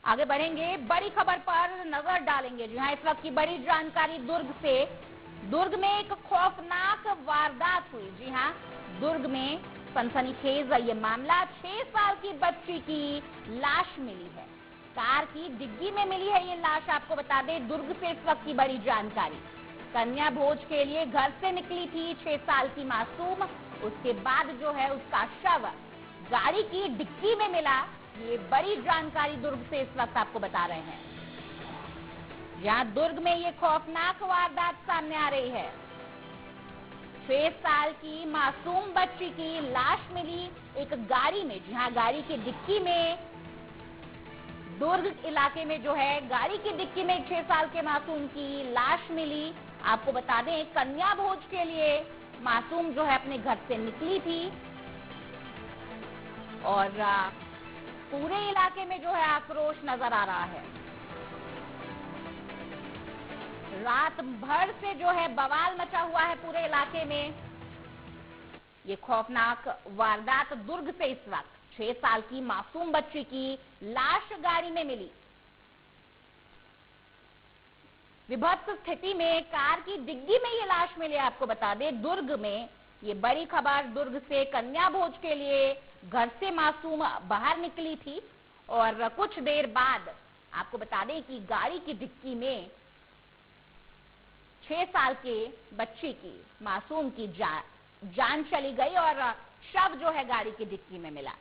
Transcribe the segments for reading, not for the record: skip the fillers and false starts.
आगे बढ़ेंगे, बड़ी खबर पर नजर डालेंगे। जी हाँ, इस वक्त की बड़ी जानकारी दुर्ग से। दुर्ग में एक खौफनाक वारदात हुई। जी हाँ, दुर्ग में सनसनीखेज ये मामला। 6 साल की बच्ची की लाश मिली है, कार की डिग्गी में मिली है ये लाश। आपको बता दें, दुर्ग से इस वक्त की बड़ी जानकारी। कन्या भोज के लिए घर से निकली थी 6 साल की मासूम, उसके बाद जो है उसका शव गाड़ी की डिक्की में मिला। ये बड़ी जानकारी दुर्ग से इस वक्त आपको बता रहे हैं। यहाँ दुर्ग में ये खौफनाक वारदात सामने आ रही है। 6 साल की मासूम बच्ची की लाश मिली एक गाड़ी में। जी हाँ, गाड़ी की डिक्की में। दुर्ग इलाके में जो है गाड़ी की डिक्की में 6 साल के मासूम की लाश मिली। आपको बता दें, कन्या भोज के लिए मासूम जो है अपने घर से निकली थी और पूरे इलाके में जो है आक्रोश नजर आ रहा है। रात भर से जो है बवाल मचा हुआ है पूरे इलाके में। ये खौफनाक वारदात दुर्ग से इस वक्त 6 साल की मासूम बच्ची की लाश गाड़ी में मिली। विभत्स स्थिति में कार की डिग्गी में ये लाश मिली। आपको बता दें, दुर्ग में ये बड़ी खबर दुर्ग से। कन्या भोज के लिए घर से मासूम बाहर निकली थी और कुछ देर बाद आपको बता दें कि गाड़ी की डिक्की में 6 साल के बच्ची की, मासूम की जान चली गई और शव जो है गाड़ी की डिक्की में मिला।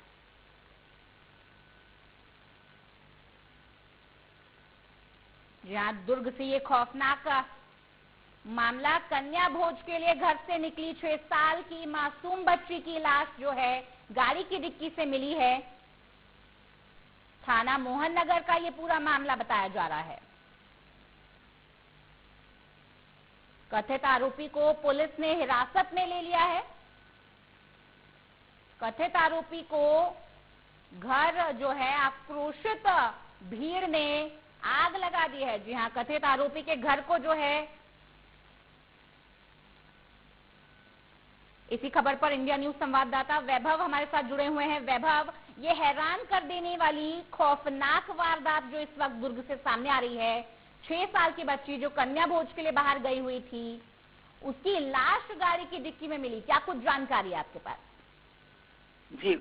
जहां दुर्ग से ये खौफनाक मामला। कन्या भोज के लिए घर से निकली 6 साल की मासूम बच्ची की लाश जो है गाड़ी की डिक्की से मिली है। थाना मोहन नगर का ये पूरा मामला बताया जा रहा है। कथित आरोपी को पुलिस ने हिरासत में ले लिया है। कथित आरोपी को घर जो है आक्रोशित भीड़ ने आग लगा दी है। जी हां, कथित आरोपी के घर को जो है, इसी खबर पर इंडिया न्यूज संवाददाता वैभव हमारे साथ जुड़े हुए हैं। वैभव, ये हैरान कर देने वाली खौफनाक वारदात जो इस वक्त दुर्ग से सामने आ रही है। 6 साल की बच्ची जो कन्या भोज के लिए बाहर गई हुई थी, उसकी लाश गाड़ी की डिक्की में मिली। क्या कुछ जानकारी है आपके पास? जी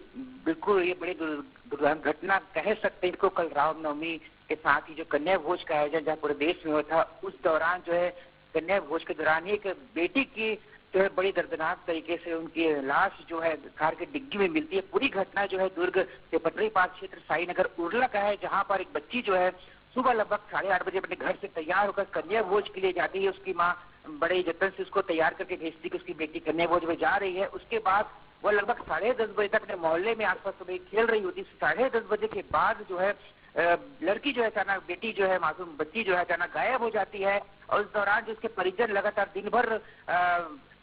बिल्कुल, ये बड़ी दुर्दांत घटना कह सकते हैं इसको। कल रामनवमी के साथ ही जो कन्या भोज का आयोजन जहाँ पूरे देश में हुआ था, उस दौरान जो है कन्या भोज के दौरान एक बेटी की जो है बड़ी दर्दनाक तरीके से उनकी लाश जो है कार की डिग्गी में मिलती है। पूरी घटना जो है दुर्ग के पटरी पास क्षेत्र साई नगर उर्ला का है, जहाँ पर एक बच्ची जो है सुबह लगभग 8:30 बजे अपने घर से तैयार होकर कन्या भोज के लिए जाती है। उसकी माँ बड़े जतन से उसको तैयार करके भेजती कि उसकी बेटी कन्या भोज में जा रही है। उसके बाद वह लगभग 10:30 बजे तक अपने मोहल्ले में आसपास सुबह खेल रही होती। 10:30 बजे के बाद जो है लड़की जो है अचानक, बेटी जो है मासूम बच्ची जो है अचानक गायब हो जाती है। और उस दौरान जो उसके परिजन लगातार दिन भर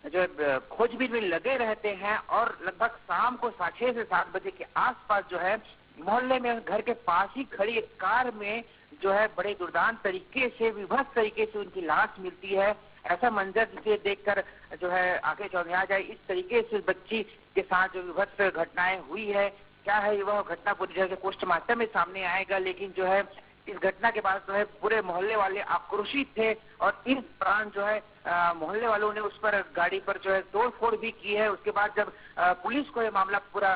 जो खोजबीन में लगे रहते हैं और लगभग शाम को 6 से 7 बजे के आसपास जो है मोहल्ले में घर के पास ही खड़ी एक कार में जो है बड़े दुर्दांत तरीके से, विभत्स तरीके से उनकी लाश मिलती है। ऐसा मंजर जिसे देखकर जो है आंखें चौंधिया जाए। इस तरीके से बच्ची के साथ जो विभत्स घटनाएं हुई है, क्या है वह घटना पूरी तरह से पोस्टमार्टम में सामने आएगा। लेकिन जो है इस घटना के बाद जो है पूरे मोहल्ले वाले आक्रोशित थे और इस दौरान जो है मोहल्ले वालों ने उस पर, गाड़ी पर जो है तोड़फोड़ भी की है। उसके बाद जब पुलिस को यह मामला पूरा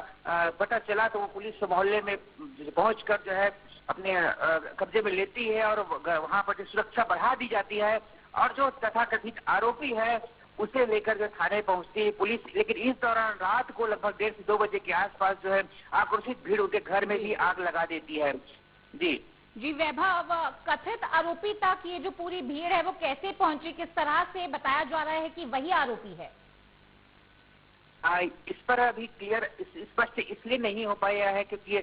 पता चला तो वो पुलिस मोहल्ले में पहुंचकर जो है अपने कब्जे में लेती है और वहां पर सुरक्षा बढ़ा दी जाती है। और जो तथाकथित आरोपी है उसे लेकर जो थाने पहुंचती है पुलिस। लेकिन इस दौरान रात को लगभग 1:30 से 2 बजे के आसपास जो है आक्रोशित भीड़ उनके घर में ही आग लगा देती है। जी वैभव, कथित आरोपी तक ये जो पूरी भीड़ है वो कैसे पहुंची? किस तरह से बताया जा रहा है कि वही आरोपी है? इस पर अभी क्लियर स्पष्ट इसलिए नहीं हो पाया है क्योंकि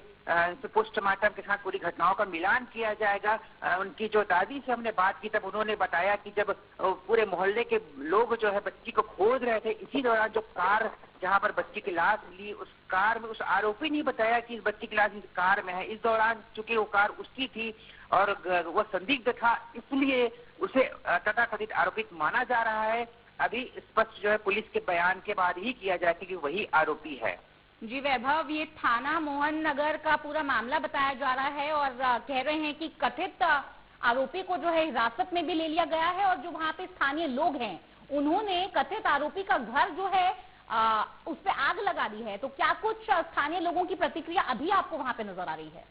पोस्टमार्टम के साथ पूरी घटनाओं का मिलान किया जाएगा। उनकी जो दादी से हमने बात की तब उन्होंने बताया कि जब पूरे मोहल्ले के लोग जो है बच्ची को खोज रहे थे, इसी दौरान जो कार जहां पर बच्ची की लाश मिली, उस कार में उस आरोपी ने बताया कि इस बच्ची की लाश इस कार में है। इस दौरान चूंकि वो कार उसकी थी और वह संदिग्ध था, इसलिए उसे तथाकथित आरोपित माना जा रहा है। अभी स्पष्ट जो है पुलिस के बयान के बाद ही किया जाए कि वही आरोपी है। जी वैभव, ये थाना मोहन नगर का पूरा मामला बताया जा रहा है और कह रहे हैं कि कथित आरोपी को जो है हिरासत में भी ले लिया गया है और जो वहां पे स्थानीय लोग हैं उन्होंने कथित आरोपी का घर जो है उस पे आग लगा दी है। तो क्या कुछ स्थानीय लोगों की प्रतिक्रिया अभी आपको वहां पे नजर आ रही है?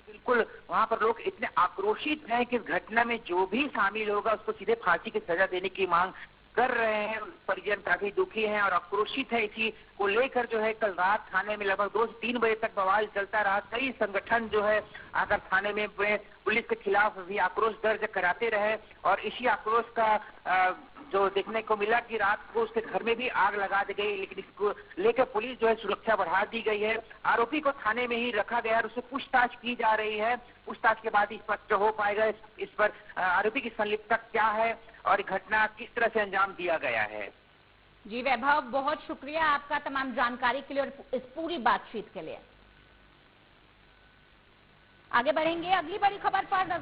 बिल्कुल, वहाँ पर लोग इतने आक्रोशित हैं कि इस घटना में जो भी शामिल होगा उसको सीधे फांसी की सजा देने की मांग कर रहे हैं। परिजन काफी दुखी हैं और आक्रोशित है। इसी को लेकर जो है कल रात थाने में लगभग 2 से 3 बजे तक बवाल चलता रहा। कई संगठन जो है आकर थाने में पुलिस के खिलाफ भी आक्रोश दर्ज कराते रहे और इसी आक्रोश का जो देखने को मिला कि रात को उसके घर में भी आग लगा दी गई, लेकिन इसको लेकर पुलिस जो है सुरक्षा बढ़ा दी गई है। आरोपी को थाने में ही रखा गया और उससे पूछताछ की जा रही है। पूछताछ के बाद स्पष्ट हो पाएगा इस पर आरोपी की संलिप्तता क्या है और घटना किस तरह से अंजाम दिया गया है। जी वैभव, बहुत शुक्रिया आपका तमाम जानकारी के लिए और इस पूरी बातचीत के लिए। आगे बढ़ेंगे अगली बड़ी खबर पर नजर